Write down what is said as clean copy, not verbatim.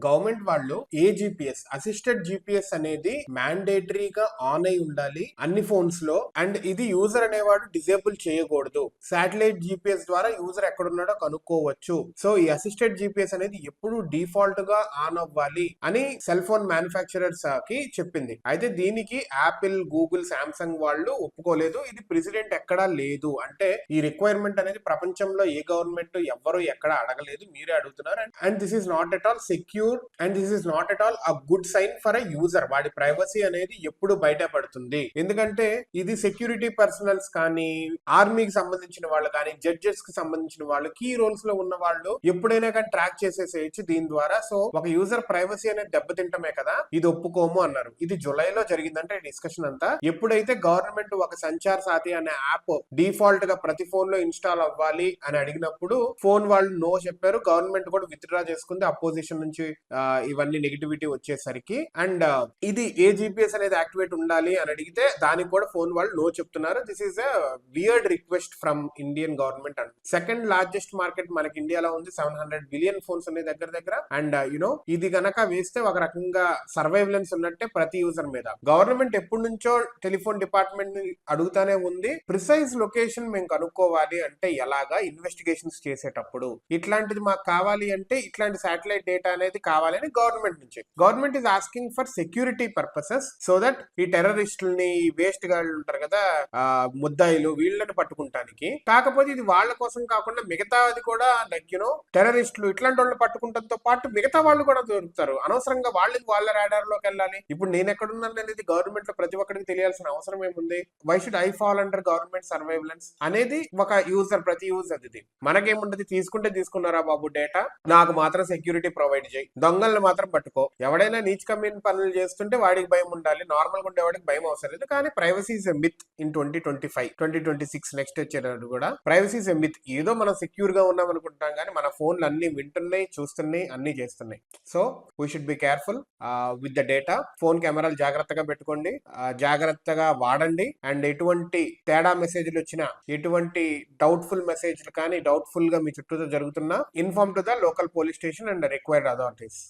Government వాళ్ళు ఏజిపిఎస్ assisted GPS అనేది మ్యాండేటరీగా on అయి ఉండాలి అన్ని ఫోన్స్ లో. అండ్ ఇది యూజర్ అనేవాడు డిజేబుల్ చేయకూడదు. శాటిలైట్ జిపిఎస్ ద్వారా యూజర్ ఎక్కడున్నాడో కనుక్కోవచ్చు. సో ఈ అసిస్టెడ్ జిపిఎస్ అనేది ఎప్పుడు డిఫాల్ట్ గా ఆన్ అవ్వాలి అని సెల్ ఫోన్ మ్యానుఫ్యాక్చరర్స్ కి చెప్పింది. అయితే దీనికి యాపిల్, గూగుల్, శాంసంగ్ వాళ్ళు ఒప్పుకోలేదు. ఇది ప్రెసిడెంట్ ఎక్కడా లేదు. అంటే ఈ రిక్వైర్మెంట్ అనేది ప్రపంచంలో ఏ గవర్నమెంట్ ఎవ్వరు ఎక్కడ అడగలేదు, మీరే అడుగుతున్నారు. And this is not at all secure and this is not at all a good sign for a user. వాడి ప్రైవసీ అనేది ఎప్పుడు బయటపడుతుంది. ఎందుకంటే ఇది సెక్యూరిటీ పర్సనల్స్ కానీ, ఆర్మీకి సంబంధించిన వాళ్ళు కానీ, జడ్జెస్ కి సంబంధించిన వాళ్ళు, కీ రోల్స్ లో ఉన్న వాళ్ళు ఎప్పుడైనా కానీ ట్రాక్ చేసేసేయచ్చు దీని ద్వారా. సో ఒక యూజర్ ప్రైవసీ అనేది దెబ్బతింటమే కదా, ఇది ఒప్పుకోము అన్నారు. ఇది జులైలో జరిగిందంటే డిస్కషన్ అంతా. ఎప్పుడైతే గవర్నమెంట్ ఒక సంచార్ సాథి అనే యాప్ డిఫాల్ట్ గా ప్రతి ఫోన్ లో ఇన్స్టాల్ అవ్వాలి అని అడిగినప్పుడు ఫోన్ వాళ్ళు నో చెప్పారు. గవర్నమెంట్ కూడా విత్డ్రా చేసుకుంది అపోజిషన్ నుంచి ఇవన్నీ నెగిటివిటీ వచ్చేసరికి. అండ్ ఇది ఏ జిపిఎస్ అనేది యాక్టివేట్ ఉండాలి అని అడిగితే దానికి కూడా ఫోన్ వాళ్ళు నో చెప్తున్నారు. This is a weird request from Indian government. And second largest market మనకి ఇండియాలో ఉంది. 700 బిలియన్ ఫోన్స్ ఉన్నాయి దగ్గర దగ్గర. అండ్ ఇది గనక వేస్తే ఒక రకంగా సర్వైవలెన్స్ ఉన్నట్టే ప్రతి యూజర్ మీద. గవర్నమెంట్ ఎప్పటి నుంచో టెలిఫోన్ డిపార్ట్మెంట్ ని అడుగుతానే ఉంది, ప్రిసైజ్ లొకేషన్ మేము కనుక్కోవాలి అంటే ఎలాగా, ఇన్వెస్టిగేషన్స్ చేసేటప్పుడు ఇట్లాంటిది మాకు కావాలి అంటే ఇట్లాంటి శాటిలైట్ డేటా అనేది కావాలని గవర్నమెంట్ నుంచి. Government is asking for security purposes so that ఈ టెర్రరిస్టుల్ని, వేస్ట్ గాళ్ళు ఉంటారు కదా ముద్దాయిలు, వీళ్ళని పట్టుకుంటానికి. కాకపోతే ఇది వాళ్ళ కోసం కాకుండా మిగతాది కూడా లైక్ టెర్రరిస్టులు ఇట్లాంటి వాళ్ళు పట్టుకుంటంతో పాటు మిగతా వాళ్ళు కూడా దొరుకుతారు. అనవసరంగా వాళ్ళ రాడార్ లోకి వెళ్ళాలి. ఇప్పుడు నేను ఎక్కడున్నాను అనేది గవర్నమెంట్ లో ప్రతి ఒక్కరికి తెలియాల్సిన అవసరం ఏముంది? Why should I fall under government surveillance అనేది ఒక యూజర్, ప్రతి యూజర్. ఇది మనకేముంటది, తీసుకుంటే తీసుకున్నారా బాబు డేటా, నాకు మాత్రం సెక్యూరిటీ ప్రొవైడ్ చేయి, దొంగల్ని మాత్రం పట్టుకో. ఎవడైనా నీచ్ కమ్మిన పనులు చేస్తుంటే వాడికి భయం ఉండాలి, నార్మల్ గా ఉండేవాడికి భయం అవసరం లేదు. కానీ privacy is a myth in 2025, 2026 next వచ్చేటప్పుడు కూడా ప్రైవసీ ఇస్ ఎ మిత్. ఏదో మనం సెక్యూర్ గా ఉన్నాం అనుకుంటాం కానీ మన ఫోన్లు అన్ని వింటున్నాయి, చూస్తున్నాయి, అన్ని చేస్తున్నాయి. So we should be careful with the data. Phone కెమెరాలు జాగ్రత్తగా పెట్టుకోండి, జాగ్రత్తగా వాడండి. అండ్ ఎటువంటి తేడా మెసేజ్లు వచ్చినా, ఎటువంటి డౌట్ఫుల్ మెసేజ్లు కానీ, డౌట్ఫుల్ గా మీ చుట్టూ జరుగుతున్నా inform to the local police station and required authorities.